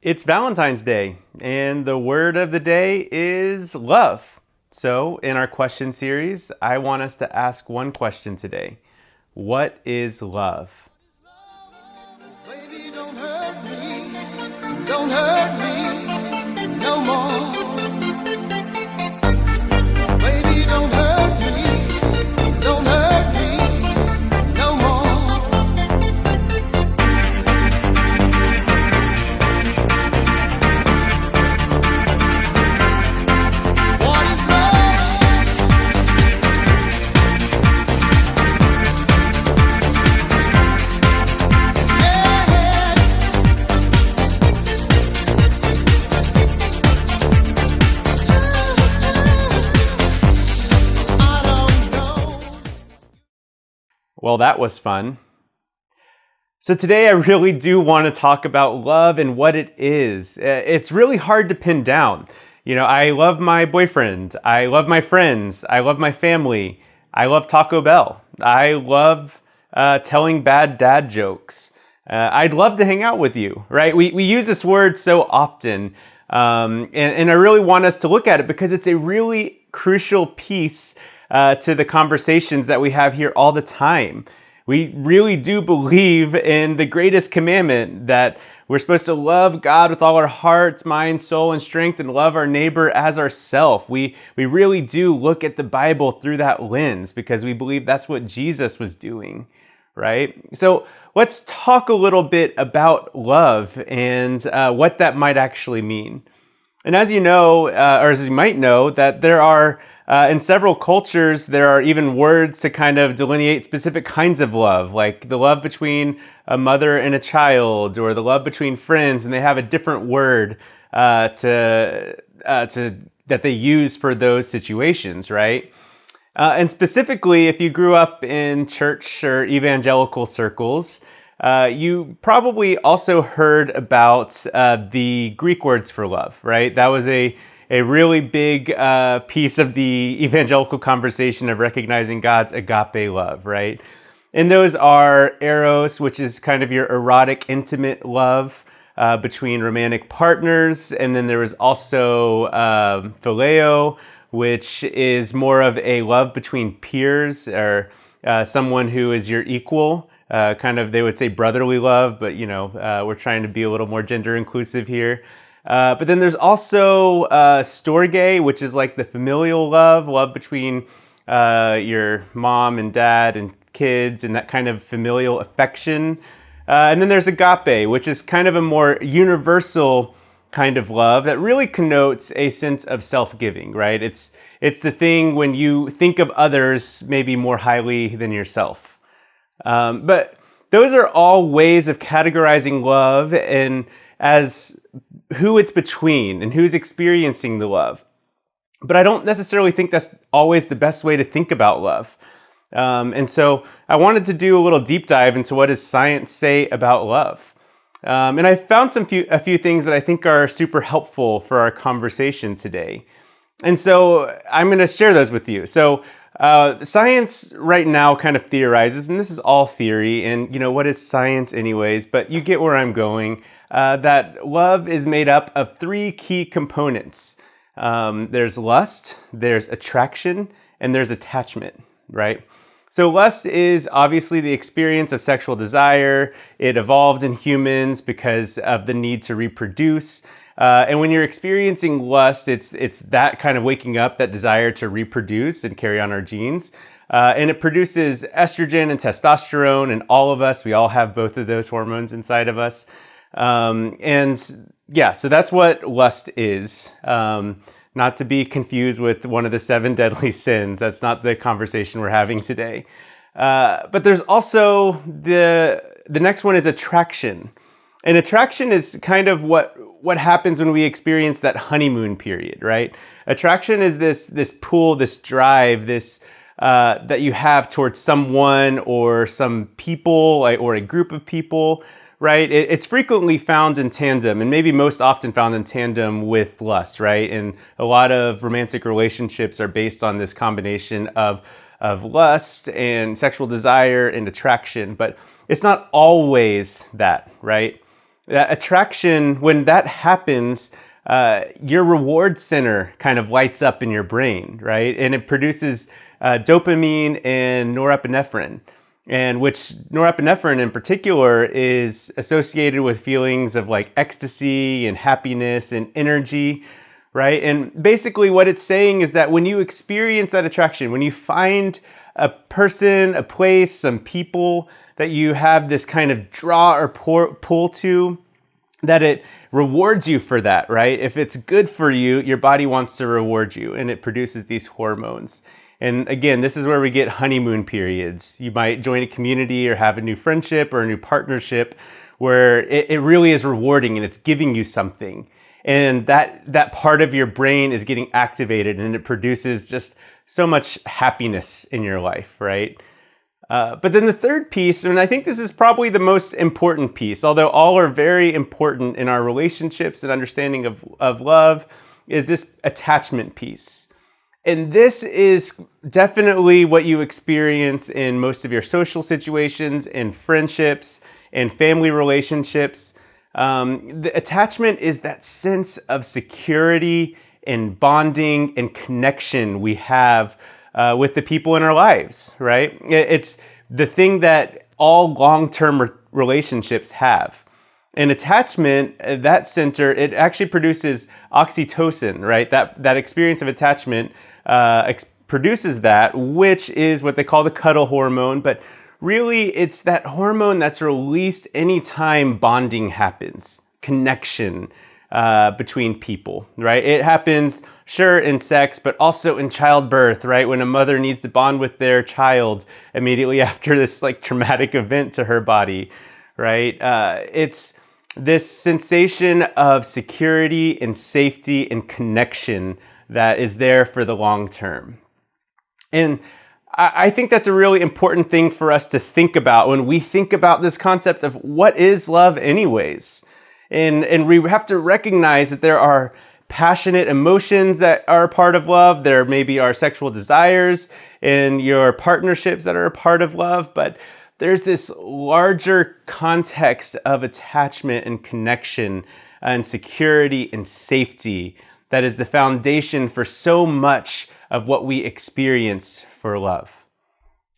It's Valentine's Day, and the word of the day is love. So, in our question series, I want us to ask one question today. What is love? Baby, don't hurt me no more. Baby, don't hurt me no more. What is love? I don't know. Well, that was fun. So, today I really do want to talk about love and what it is. It's really hard to pin down. I love my boyfriend. I love my friends. I love my family. I love Taco Bell. I love telling bad dad jokes. I'd love to hang out with you, right? We use this word so often. And I really want us to look at it because it's a really crucial piece to the conversations that we have here all the time. We really do believe in the greatest commandment that we're supposed to love God with all our hearts, mind, soul, and strength, and love our neighbor as ourselves. We really do look at the Bible through that lens because we believe that's what Jesus was doing, right? So let's talk a little bit about love and what that might actually mean. And as you know, or as you might know, that there are, in several cultures, there are even words to kind of delineate specific kinds of love, like the love between a mother and a child, or the love between friends, and they have a different word that they use for those situations, right? And specifically, if you grew up in church or evangelical circles, you probably also heard about the Greek words for love, right? That was a really big piece of the evangelical conversation of recognizing God's agape love, right? And those are eros, which is kind of your erotic, intimate love between romantic partners. And then there was also phileo, which is more of a love between peers or someone who is your equal. They would say brotherly love, but we're trying to be a little more gender inclusive here. But then there's also storge, which is like the familial love between your mom and dad and kids, and that kind of familial affection. And then there's agape, which is kind of a more universal kind of love that really connotes a sense of self-giving, right? It's the thing when you think of others maybe more highly than yourself. But those are all ways of categorizing love and as who it's between and who's experiencing the love. But I don't necessarily think that's always the best way to think about love. And so I wanted to do a little deep dive into what does science say about love. And I found a few things that I think are super helpful for our conversation today. And so I'm going to share those with you. So science right now kind of theorizes, and this is all theory, and what is science anyways, but you get where I'm going, that love is made up of three key components. There's lust, there's attraction, and there's attachment, right? So lust is obviously the experience of sexual desire. It evolved in humans because of the need to reproduce. And when you're experiencing lust, it's that kind of waking up, that desire to reproduce and carry on our genes. And it produces estrogen and testosterone, and all of us, we all have both of those hormones inside of us. So that's what lust is. Not to be confused with one of the 7 deadly sins. That's not the conversation we're having today. But there's also the next one is attraction. And attraction is kind of what happens when we experience that honeymoon period, right? Attraction is this pull, this drive, this that you have towards someone or some people or a group of people, right? It's frequently found in tandem, and maybe most often found in tandem with lust, right? And a lot of romantic relationships are based on this combination of lust and sexual desire and attraction, but it's not always that, right? That attraction, when that happens, your reward center kind of lights up in your brain, right? And it produces dopamine and norepinephrine, and which norepinephrine in particular is associated with feelings of like ecstasy and happiness and energy, right? And basically what it's saying is that when you experience that attraction, when you find a person, a place, some people that you have this kind of draw or pull to, that it rewards you for that, right? If it's good for you, your body wants to reward you, and it produces these hormones. And again, this is where we get honeymoon periods. You might join a community or have a new friendship or a new partnership where it really is rewarding and it's giving you something. And that part of your brain is getting activated, and it produces just so much happiness in your life, right? But then the third piece, and I think this is probably the most important piece, although all are very important in our relationships and understanding of love, is this attachment piece. And this is definitely what you experience in most of your social situations, in friendships, and family relationships. The attachment is that sense of security and bonding and connection we have with the people in our lives, right? It's the thing that all long-term relationships have. And attachment, that center, it actually produces oxytocin, right? That experience of attachment produces that, which is what they call the cuddle hormone. But really, it's that hormone that's released anytime bonding happens, connection between people, right? It happens, sure, in sex, but also in childbirth, right? When a mother needs to bond with their child immediately after this like traumatic event to her body, right? It's this sensation of security and safety and connection that is there for the long term. And I think that's a really important thing for us to think about when we think about this concept of what is love anyways. And we have to recognize that there are passionate emotions that are a part of love. There maybe are sexual desires in your partnerships that are a part of love, but there's this larger context of attachment and connection and security and safety that is the foundation for so much of what we experience for love.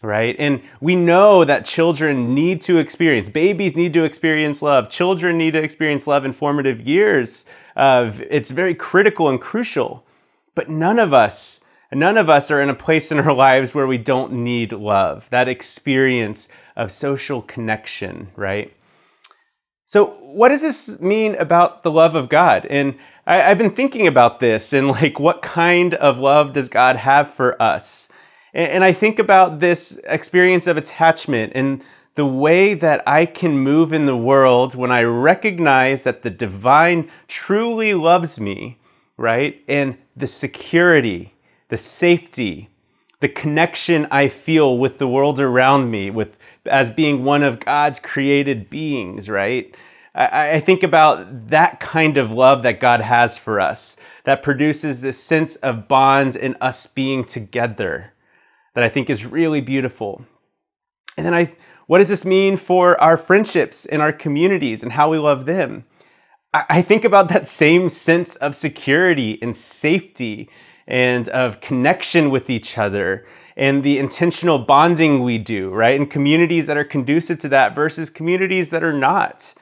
Right? And we know that children need to experience, babies need to experience love. Children need to experience love in formative years. It's very critical and crucial. But none of us are in a place in our lives where we don't need love, that experience of social connection, right? So what does this mean about the love of God? And I've been thinking about this and like, what kind of love does God have for us? And I think about this experience of attachment and the way that I can move in the world when I recognize that the divine truly loves me, right? And the security, the safety, the connection I feel with the world around me, as being one of God's created beings, right? I think about that kind of love that God has for us, that produces this sense of bond in us being together, that I think is really beautiful. And then what does this mean for our friendships and our communities and how we love them? I think about that same sense of security and safety and of connection with each other and the intentional bonding we do, right? In communities that are conducive to that versus communities that are not.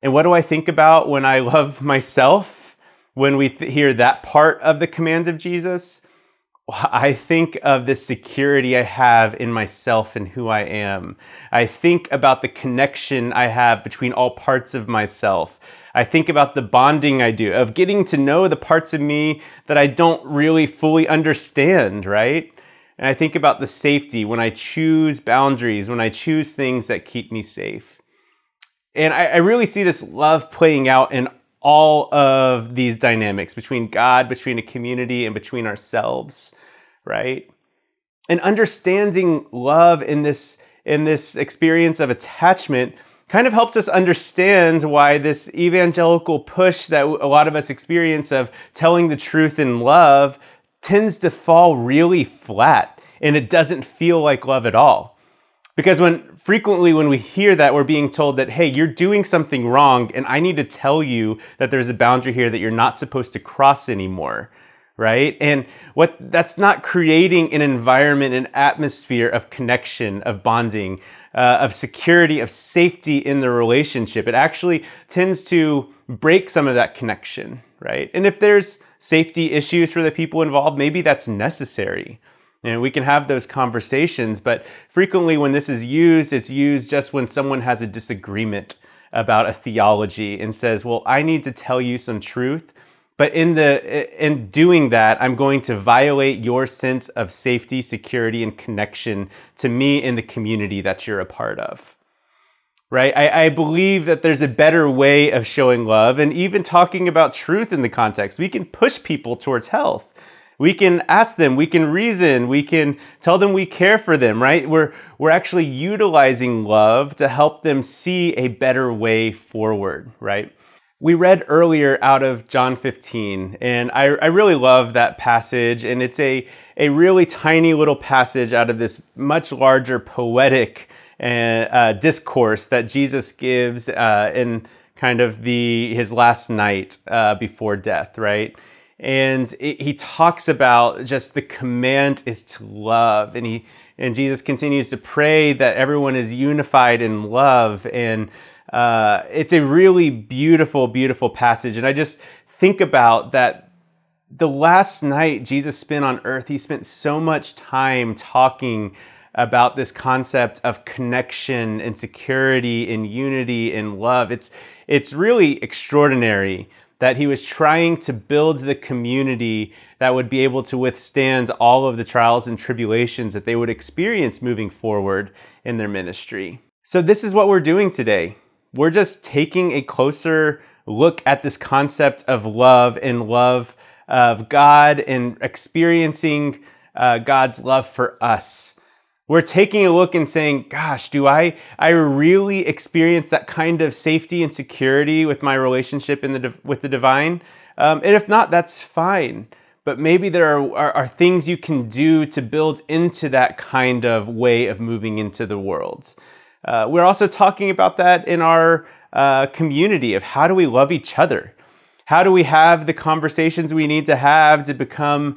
And what do I think about when I love myself? When we hear that part of the command of Jesus? I think of the security I have in myself and who I am. I think about the connection I have between all parts of myself. I think about the bonding I do, of getting to know the parts of me that I don't really fully understand, right? And I think about the safety when I choose boundaries, when I choose things that keep me safe. And I really see this love playing out in all of these dynamics between God, between a community, and between ourselves, right? And understanding love in this experience of attachment kind of helps us understand why this evangelical push that a lot of us experience of telling the truth in love tends to fall really flat, and it doesn't feel like love at all. Because frequently when we hear that, we're being told that, hey, you're doing something wrong, and I need to tell you that there's a boundary here that you're not supposed to cross anymore, right? And that's not creating an environment, an atmosphere of connection, of bonding, of security, of safety in the relationship. It actually tends to break some of that connection, right? And if there's safety issues for the people involved, maybe that's necessary. And we can have those conversations, but frequently when this is used, it's used just when someone has a disagreement about a theology and says, well, I need to tell you some truth, but in doing that, I'm going to violate your sense of safety, security, and connection to me in the community that you're a part of. Right? I believe that there's a better way of showing love, and even talking about truth in the context. We can push people towards health. We can ask them, we can reason, we can tell them we care for them, right? We're actually utilizing love to help them see a better way forward, right? We read earlier out of John 15, and I really love that passage, and it's a really tiny little passage out of this much larger poetic discourse that Jesus gives in kind of his last night before death, right? And he talks about just the command is to love, and Jesus continues to pray that everyone is unified in love, and it's a really beautiful, beautiful passage. And I just think about that. The last night Jesus spent on earth, he spent so much time talking about this concept of connection and security and unity and love. It's really extraordinary that he was trying to build the community that would be able to withstand all of the trials and tribulations that they would experience moving forward in their ministry. So this is what we're doing today. We're just taking a closer look at this concept of love and love of God and experiencing God's love for us. We're taking a look and saying, gosh, do I really experience that kind of safety and security with my relationship with the divine? And if not, that's fine. But maybe there are things you can do to build into that kind of way of moving into the world. We're also talking about that in our community of how do we love each other? How do we have the conversations we need to have to become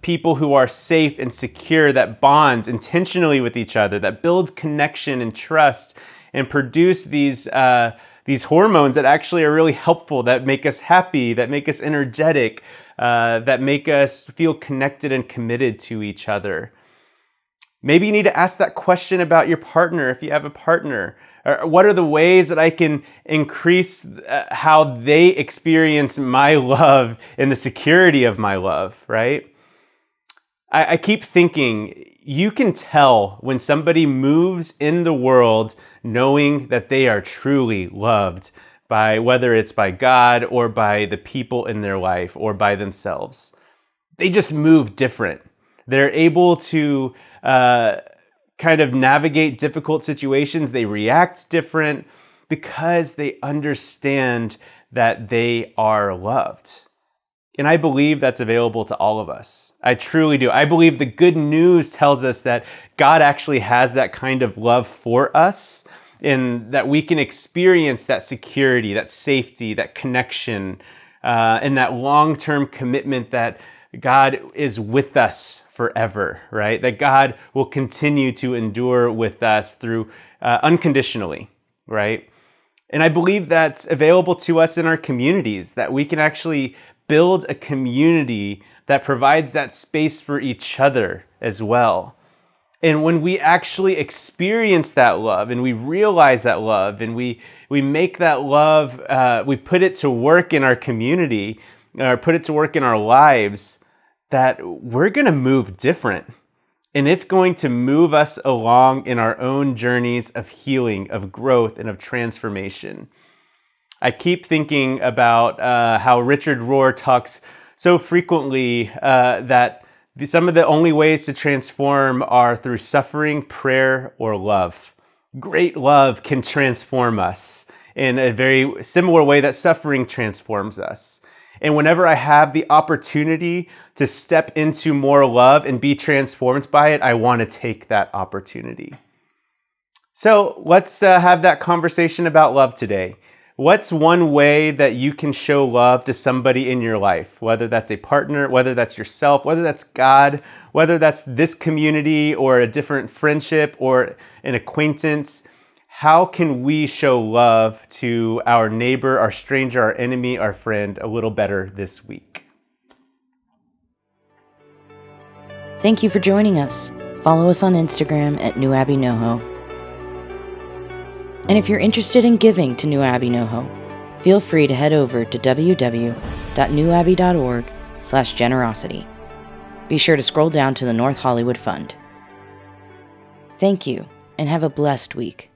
people who are safe and secure, that bond intentionally with each other, that build connection and trust, and produce these hormones that actually are really helpful, that make us happy, that make us energetic, that make us feel connected and committed to each other. Maybe you need to ask that question about your partner if you have a partner. What are the ways that I can increase how they experience my love and the security of my love, right? I keep thinking, you can tell when somebody moves in the world knowing that they are truly loved by, whether it's by God or by the people in their life or by themselves. They just move different. They're able to kind of navigate difficult situations. They react different because they understand that they are loved. And I believe that's available to all of us. I truly do. I believe the good news tells us that God actually has that kind of love for us, and that we can experience that security, that safety, that connection, and that long-term commitment that God is with us forever, right? That God will continue to endure with us through unconditionally, right? And I believe that's available to us in our communities, that we can actually build a community that provides that space for each other as well. And when we actually experience that love and we realize that love and we make that love, we put it to work in our community, or put it to work in our lives, that we're going to move different. And it's going to move us along in our own journeys of healing, of growth, and of transformation. I keep thinking about how Richard Rohr talks so frequently that some of the only ways to transform are through suffering, prayer, or love. Great love can transform us in a very similar way that suffering transforms us. And whenever I have the opportunity to step into more love and be transformed by it, I want to take that opportunity. So let's have that conversation about love today. What's one way that you can show love to somebody in your life? Whether that's a partner, whether that's yourself, whether that's God, whether that's this community or a different friendship or an acquaintance. How can we show love to our neighbor, our stranger, our enemy, our friend a little better this week? Thank you for joining us. Follow us on Instagram at New Abbey NoHo. And if you're interested in giving to New Abbey NoHo, feel free to head over to www.newabbey.org/generosity. Be sure to scroll down to the North Hollywood Fund. Thank you, and have a blessed week.